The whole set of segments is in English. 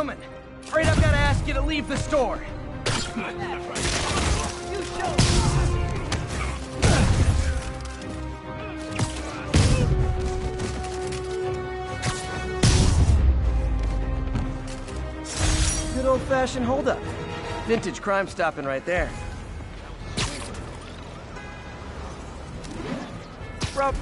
gentlemen, afraid I've got to ask you to leave the store. Good old-fashioned holdup. Vintage crime stopping right there. Bro.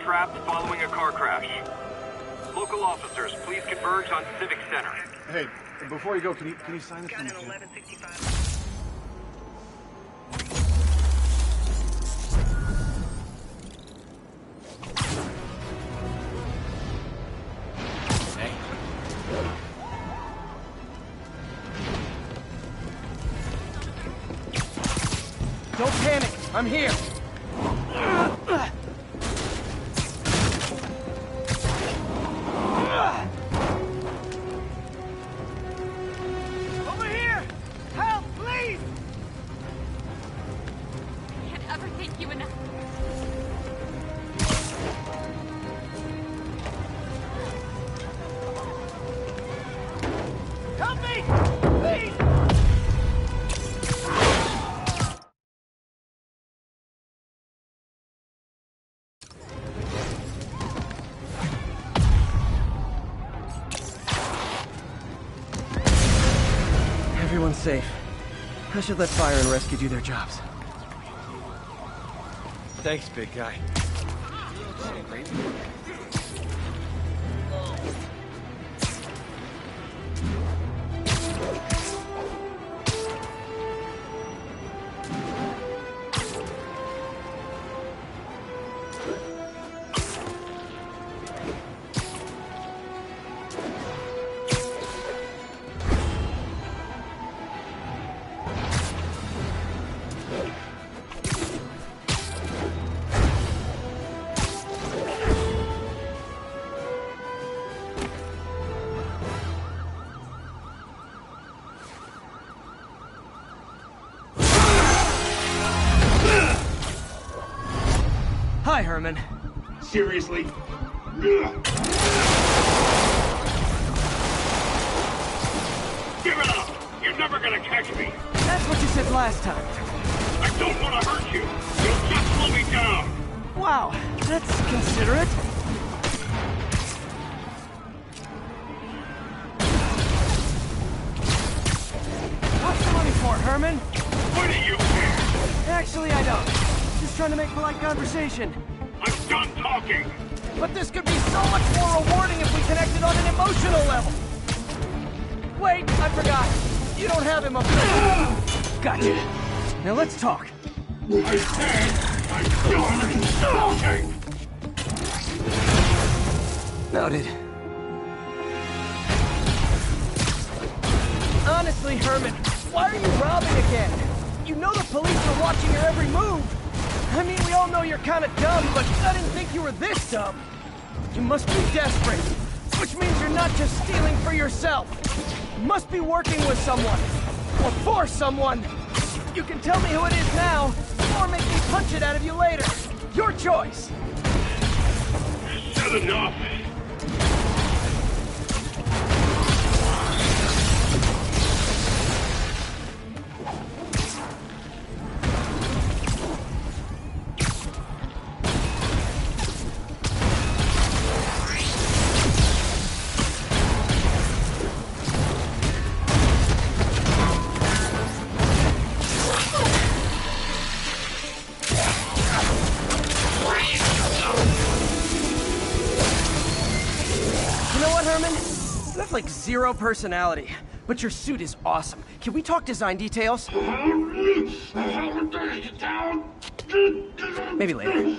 Trapped following a car crash. Local officers, please converge on Civic Center. Hey, before you go, can you sign this one? Got an 1165. Don't panic. I'm here. Everyone's safe. I should let fire and rescue do their jobs. Thanks, big guy. Herman. Seriously? Give it up! You're never gonna catch me! That's what you said last time. I don't want to hurt you! You'll just slow me down! Wow, that's considerate. What's the money for, Herman? What do you care? Actually, I don't. Just trying to make polite conversation. I'm done talking! But this could be so much more rewarding if we connected on an emotional level. Wait, I forgot. You don't have him up there. Gotcha. Now let's talk. I said I'm done talking! Noted. Honestly, Herman, why are you robbing again? You know the police are watching your every move. I mean, we all know you're kind of dumb, but I didn't think you were this dumb. You must be desperate, which means you're not just stealing for yourself. You must be working with someone, or for someone. You can tell me who it is now, or make me punch it out of you later. Your choice. Said enough! Like zero personality, but your suit is awesome. Can we talk design details? Maybe later.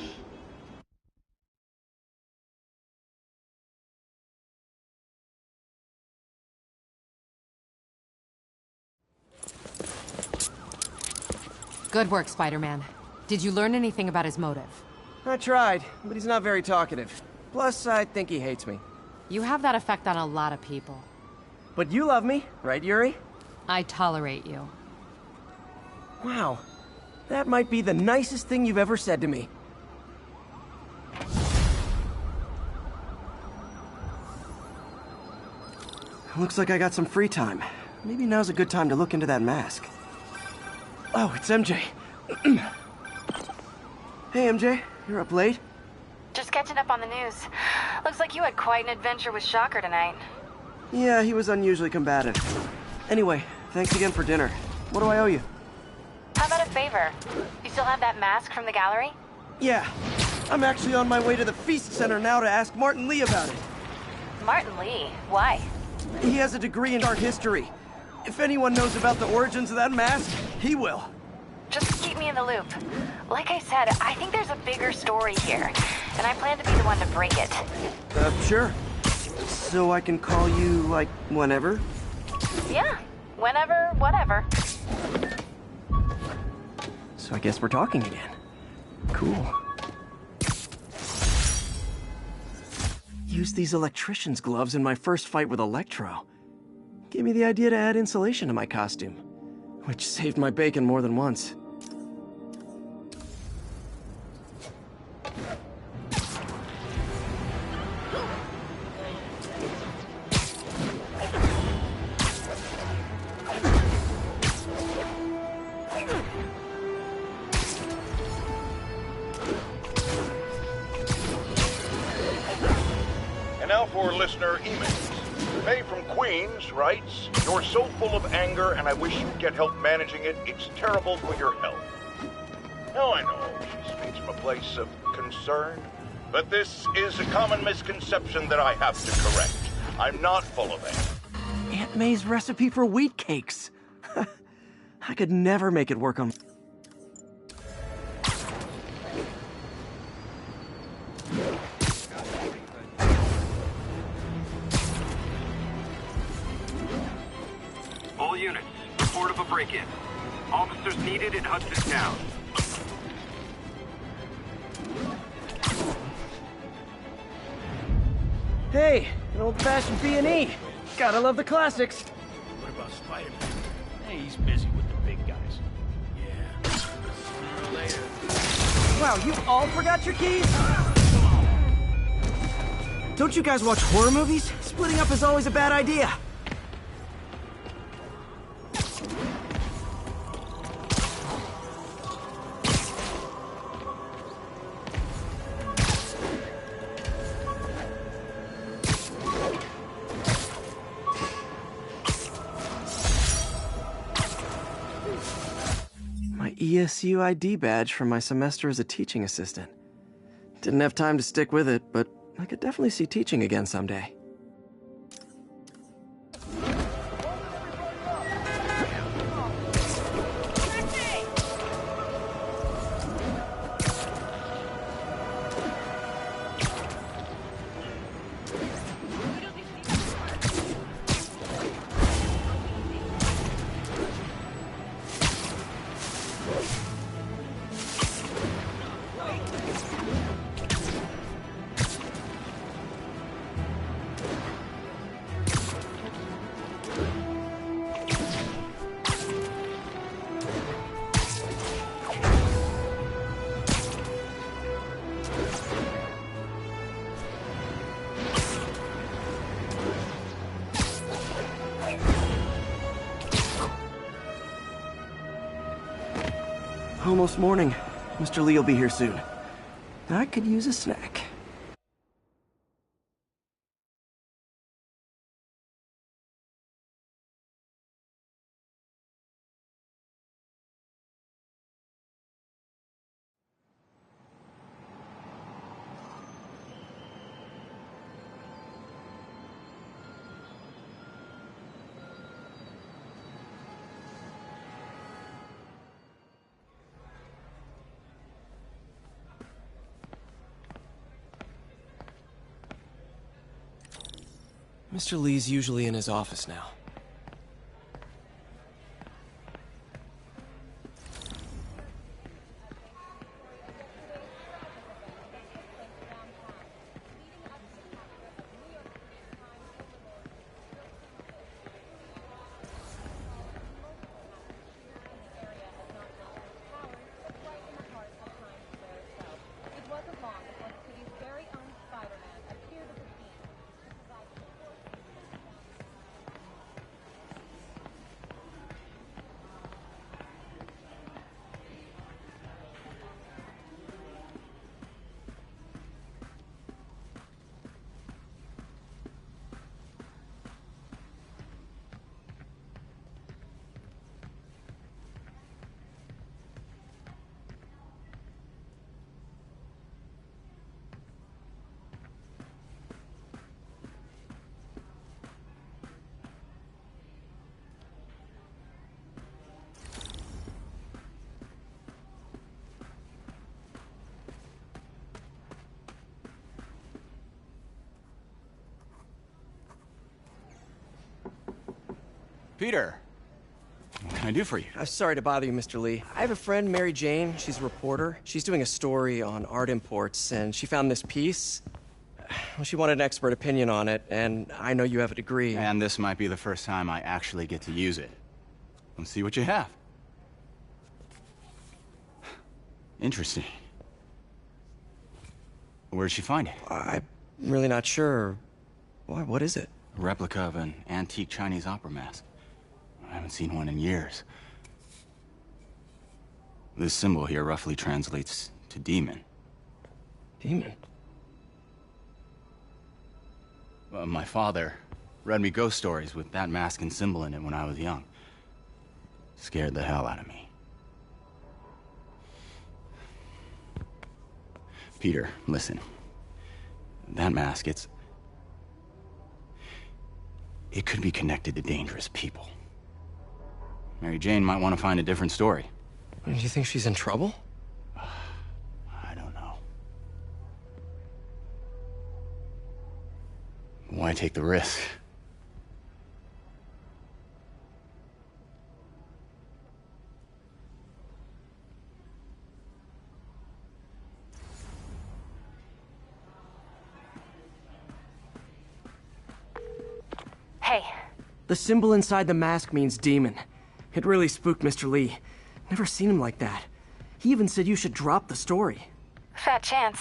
Good work, Spider-Man. Did you learn anything about his motive? I tried, but he's not very talkative. Plus, I think he hates me. You have that effect on a lot of people. But you love me, right, Yuri? I tolerate you. Wow. That might be the nicest thing you've ever said to me. Looks like I got some free time. Maybe now's a good time to look into that mask. Oh, it's MJ. Hey, MJ. You're up late? Just catching up on the news. Looks like you had quite an adventure with Shocker tonight. Yeah, he was unusually combative. Anyway, thanks again for dinner. What do I owe you? How about a favor? You still have that mask from the gallery? Yeah. I'm actually on my way to the Feast Center now to ask Martin Lee about it. Martin Lee? Why? He has a degree in art history. If anyone knows about the origins of that mask, he will. Just keep me in the loop. Like I said, I think there's a bigger story here, and I plan to be the one to break it. Sure. So I can call you, like, whenever? Yeah, whenever, whatever. So I guess we're talking again. Cool. Used these electrician's gloves in my first fight with Electro. Gave me the idea to add insulation to my costume, which saved my bacon more than once. And now for listener emails. May from Queens writes, "You're so full of anger and I wish you'd get help managing it. It's terrible for your health." Now I know she speaks from a place of concern, but this is a common misconception that I have to correct. I'm not full of anger. Aunt May's recipe for wheat cakes. I could never make it work on... All units, report of a break-in. Officers needed in Hudson Town. Hey, an old-fashioned B&E. Gotta love the classics. What about Spider-Man? Hey, he's busy with the big guys. Yeah, sooner or later. Wow, you all forgot your keys? Don't you guys watch horror movies? Splitting up is always a bad idea. My ESU ID badge from my semester as a teaching assistant. Didn't have time to stick with it, but I could definitely see teaching again someday. Almost morning. Mr. Lee will be here soon. I could use a snack. Mr. Lee's usually in his office now. Peter, what can I do for you? Sorry to bother you, Mr. Lee. I have a friend, Mary Jane. She's a reporter. She's doing a story on art imports, and she found this piece. Well, she wanted an expert opinion on it, and I know you have a degree. And this might be the first time I actually get to use it. Let's see what you have. Interesting. Where'd she find it? I'm really not sure. Why, what is it? A replica of an antique Chinese opera mask. I haven't seen one in years. This symbol here roughly translates to demon. Demon? My father read me ghost stories with that mask and symbol in it when I was young. Scared the hell out of me. Peter, listen. That mask, it could be connected to dangerous people. Mary Jane might want to find a different story. Do you think she's in trouble? I don't know. Why take the risk? Hey. The symbol inside the mask means demon. It really spooked Mr. Lee. Never seen him like that. He even said you should drop the story. Fat chance.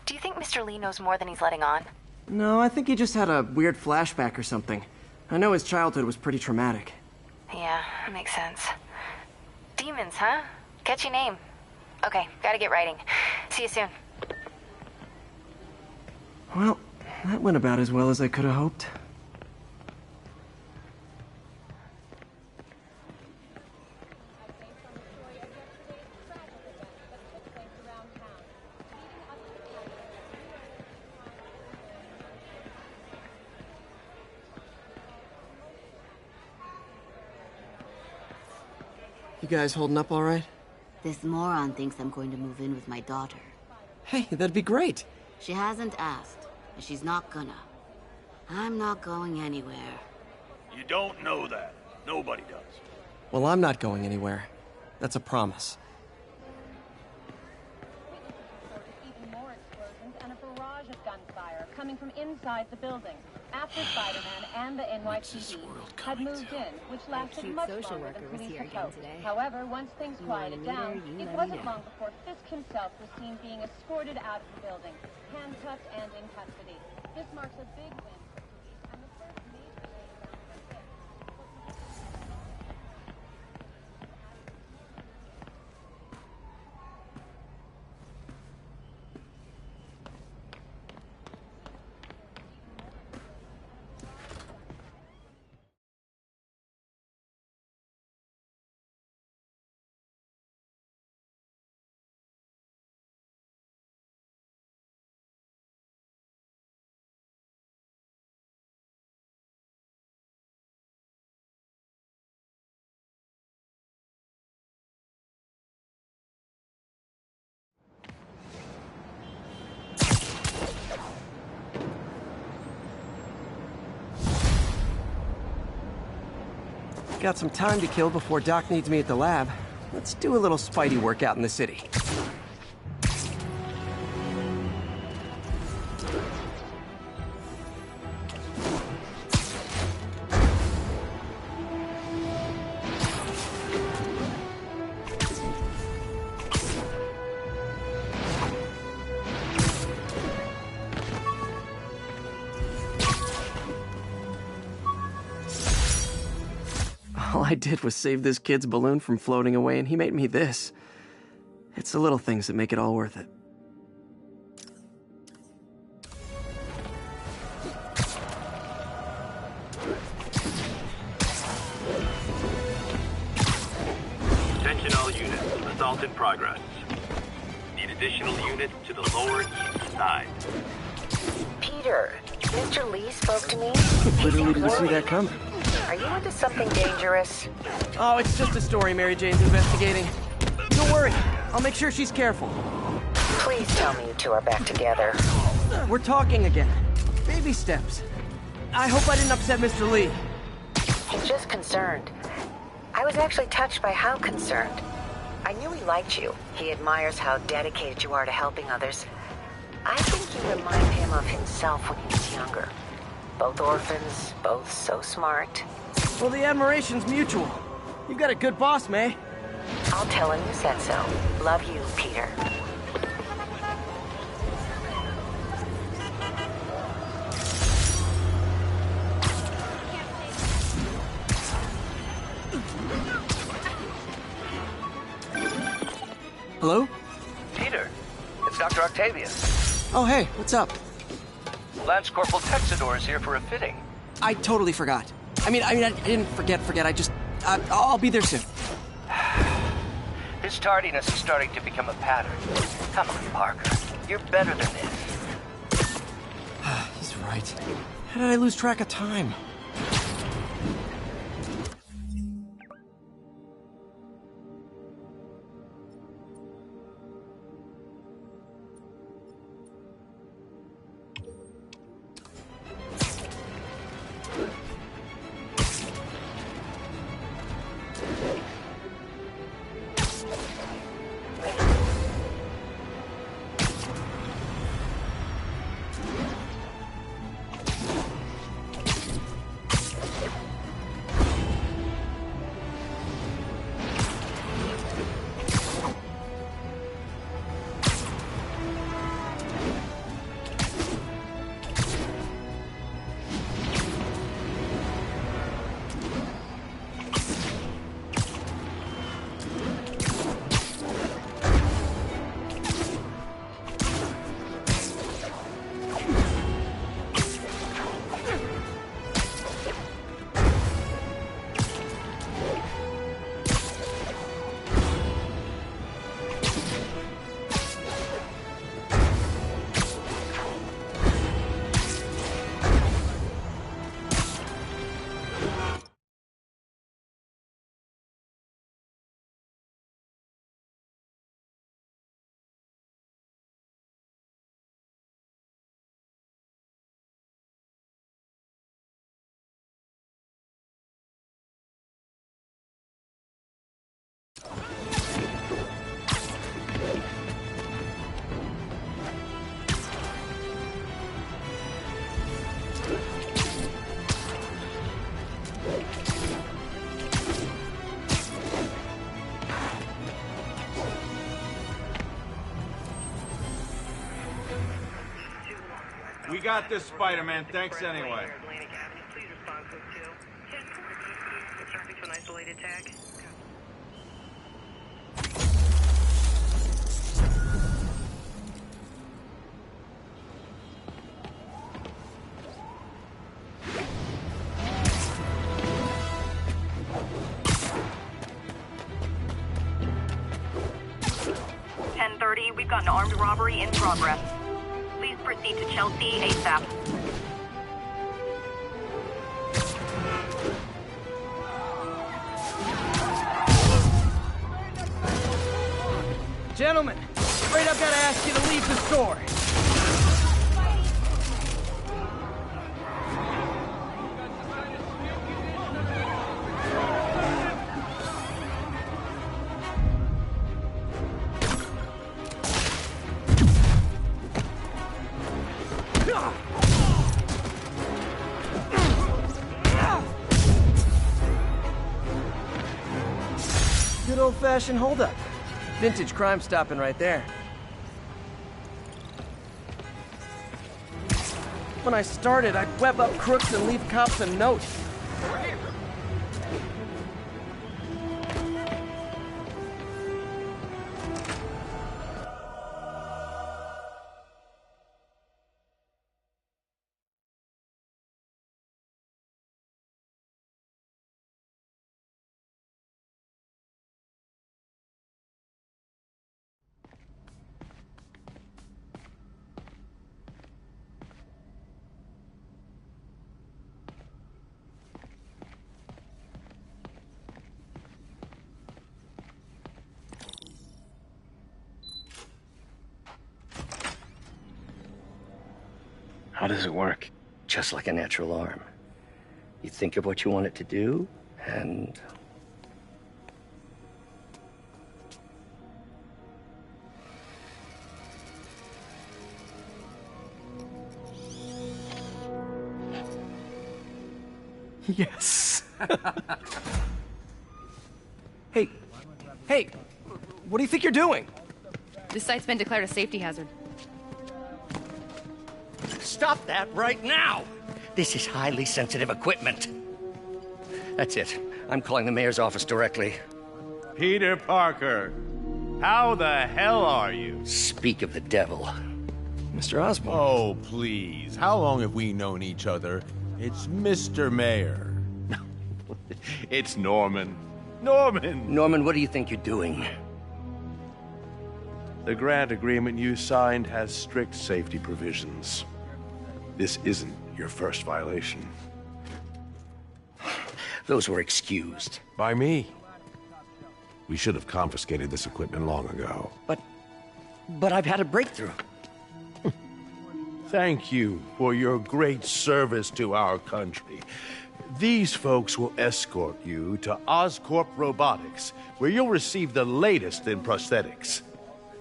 Do you think Mr. Lee knows more than he's letting on? No, I think he just had a weird flashback or something. I know his childhood was pretty traumatic. Yeah, makes sense. Demons, huh? Catchy name. Okay, gotta get writing. See you soon. Well, that went about as well as I could have hoped. You guys holding up all right? This moron thinks I'm going to move in with my daughter. Hey, that'd be great. She hasn't asked, and she's not gonna. I'm not going anywhere. You don't know that. Nobody does. Well, I'm not going anywhere. That's a promise. Even more explosions and a barrage of gunfire coming from inside the building after Spider-Man and the NYPD had moved in, which lasted much longer than police had hoped. However, once things quieted down, it wasn't long before Fisk himself was seen being escorted out of the building, handcuffed and in custody. This marks a big win for police and the first major raid around for Fisk. Got some time to kill before Doc needs me at the lab. Let's do a little Spidey workout in the city. All I did was save this kid's balloon from floating away, and he made me this. It's the little things that make it all worth it. Attention all units. Assault in progress. Need additional units to the lower east side. Peter, Mr. Lee spoke to me. Literally didn't see that coming. Are you into something dangerous? Oh, it's just a story Mary Jane's investigating. Don't worry, I'll make sure she's careful. Please tell me you two are back together. We're talking again. Baby steps. I hope I didn't upset Mr. Lee. He's just concerned. I was actually touched by how concerned. I knew he liked you. He admires how dedicated you are to helping others. I think you remind him of himself when he was younger. Both orphans, both so smart. Well, the admiration's mutual. You've got a good boss, May. I'll tell him you said so. Love you, Peter. Hello? Peter, it's Dr. Octavius. Oh, hey, what's up? Lance Corporal Texador is here for a fitting. I totally forgot. I didn't forget. I'll be there soon. His tardiness is starting to become a pattern. Come on, Parker. You're better than this. He's right. How did I lose track of time? We got this, Spider-Man. Thanks anyway. Please respond code 2. Traffic to an isolated tag. 10:30, we've got an armed robbery in progress. Please proceed to Chelsea ASAP. Gentlemen, afraid I've got to ask you to leave the store. Good old-fashioned holdup. Vintage crime stopping right there. When I started, I'd web up crooks and leave cops a note. How does it work? Just like a natural arm. You think of what you want it to do, and... Yes. Hey, what do you think you're doing? This site's been declared a safety hazard. Stop that right now! This is highly sensitive equipment. That's it. I'm calling the mayor's office directly. Peter Parker, how the hell are you? Speak of the devil. Mr. Osborn. Oh, please. How long have we known each other? It's Mr. Mayor. It's Norman. Norman! Norman, what do you think you're doing? The grant agreement you signed has strict safety provisions. This isn't your first violation. Those were excused. By me. We should have confiscated this equipment long ago. But I've had a breakthrough. Thank you for your great service to our country. These folks will escort you to Oscorp Robotics, where you'll receive the latest in prosthetics.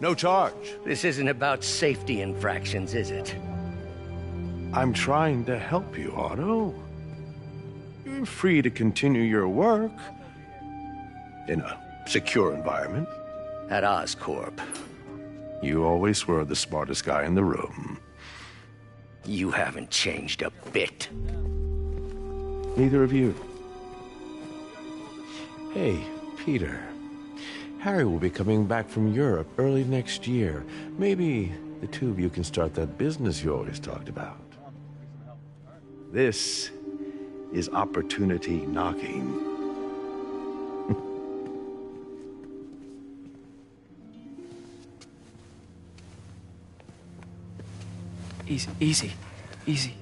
No charge. This isn't about safety infractions, is it? I'm trying to help you, Otto. You're free to continue your work in a secure environment. At Oscorp. You always were the smartest guy in the room. You haven't changed a bit. Neither of you. Hey, Peter. Harry will be coming back from Europe early next year. Maybe the two of you can start that business you always talked about. This is opportunity knocking. Easy.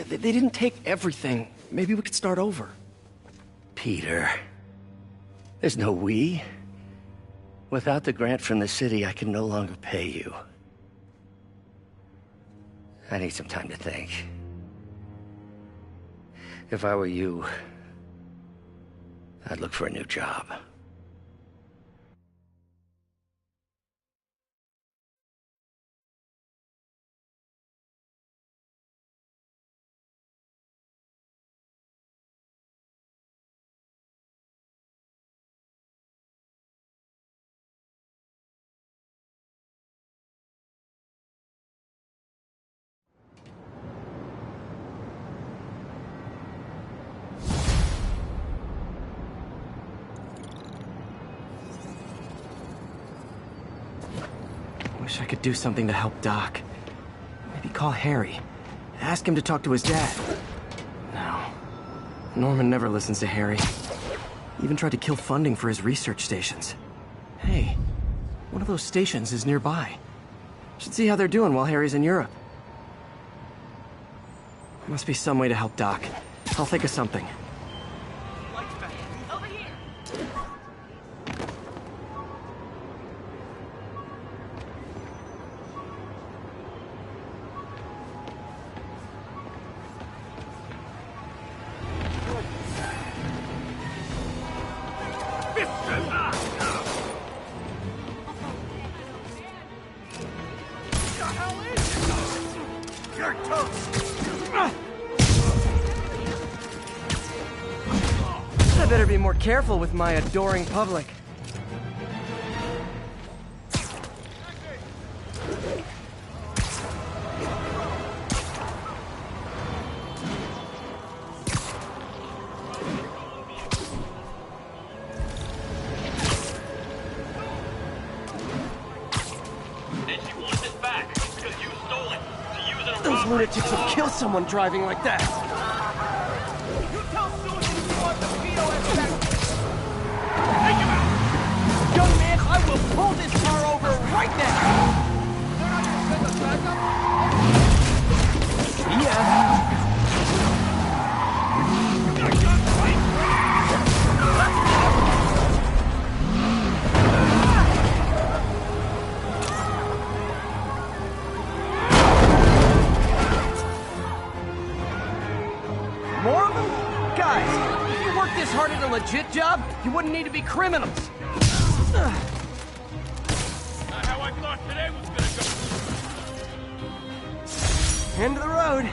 They didn't take everything. Maybe we could start over. Peter, there's no we. Without the grant from the city, I can no longer pay you. I need some time to think. If I were you, I'd look for a new job. Wish I could do something to help Doc. Maybe call Harry. Ask him to talk to his dad. No. Norman never listens to Harry. He even tried to kill funding for his research stations. Hey, one of those stations is nearby. Should see how they're doing while Harry's in Europe. Must be some way to help Doc. I'll think of something. I better be more careful with my adoring public. Those lunatics will kill someone driving like that. You tell Susan you want the POS back. Take him out! Young man, I will pull this car over right now! They're not gonna send us back up? Yeah. More of them? Guys, if you worked this hard at a legit job, you wouldn't need to be criminals. Not how I thought today was gonna go. End of the road.